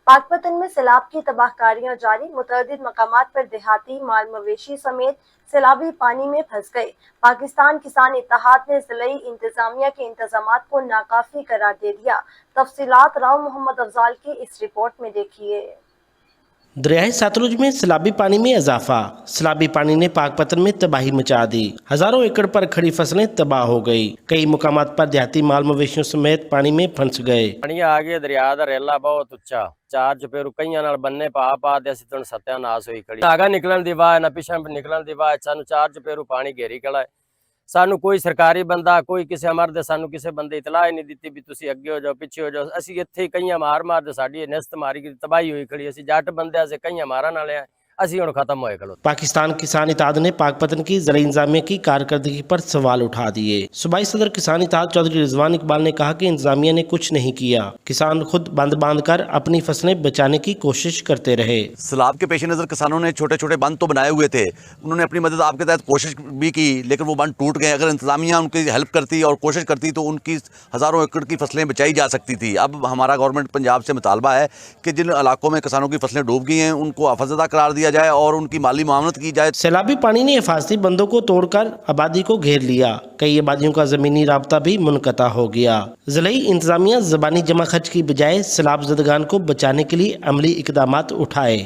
पाकपतन में सैलाब की तबाहकारियां जारी, मुतअद्दिद मकामात पर देहाती माल मवेशी समेत सैलाबी पानी में फंस गए। पाकिस्तान किसान इत्तेहाद ने ज़िलई इंतजामिया के इंतजामात को नाकाफी करार दे दिया। तफसीलात राव मोहम्मद अफजाल की इस रिपोर्ट में देखिए। दरियाए सतलुज में सैलाबी पानी में इजाफा। सैलाबी पानी ने पाकपतन में तबाही मचा दी। हजारों एकड़ पर खड़ी फसलें तबाह हो गई। कई मुकामात पर देहाती माल मवेशियों समेत पानी में फंस गए। पानी आ गया, दरिया दा रेला बहुत उच्चा, चार चपेरू कईयां नाल बन्ने पा ते असीं तुहानूं सत्यानाश होई खड़ी। आगा निकलन दी वाह ना पिछां निकलन दी वाह, सानूं चार चपेरू पानी घेरी खड़ा है। सानू कोई सरकारी बंदा, कोई किसी अमर दे सानू किसी बंदे इतला ही नहीं दी भी तुसीं अगे हो जाओ, पिछे हो जाओ। असीं इत्थे कईयां मार दे साडी निस्त मारी गई, तबाही हुई खड़ी। असीं जट बंदे असीं कईयां मारन वाले हैं, असीं हुण खत्म होए खड़ो। पाकिस्तान किसान इत्तेहाद ने पाकपतन की ज़िला इंतजामिया की कारकर्दगी पर सवाल उठा दिए। सूबाई सदर किसान इत्तेहाद चौधरी रिजवान इकबाल ने कहा कि इंतजामिया ने कुछ नहीं किया, किसान खुद बंद बांध कर अपनी फसलें बचाने की कोशिश करते रहे। सैलाब के पेश नज़र किसानों ने छोटे छोटे बंद तो बनाए हुए थे, उन्होंने अपनी मदद आपके तहत कोशिश भी की, लेकिन वो बंद टूट गए। अगर इंतजामिया उनकी हेल्प करती और कोशिश करती तो उनकी हज़ारों एकड़ की फसलें बचाई जा सकती थी। अब हमारा गवर्नमेंट पंजाब से मुतालबा है कि जिन इलाकों में किसानों की फसलें डूब गई हैं उनको आफतज़दा करार दिया जाए और उनकी माली मुआवनत की जाए। सैलाबी पानी ने हिफाजती बंदों को तोड़कर आबादी को घेर लिया। कई आबादियों का जमीनी राब्ता भी मुनक़ता हो गया। ज़िलई इंतजामिया ज़बानी जमा खर्च की बजाय सैलाब ज़दगान को बचाने के लिए अमली इक़दामात उठाए।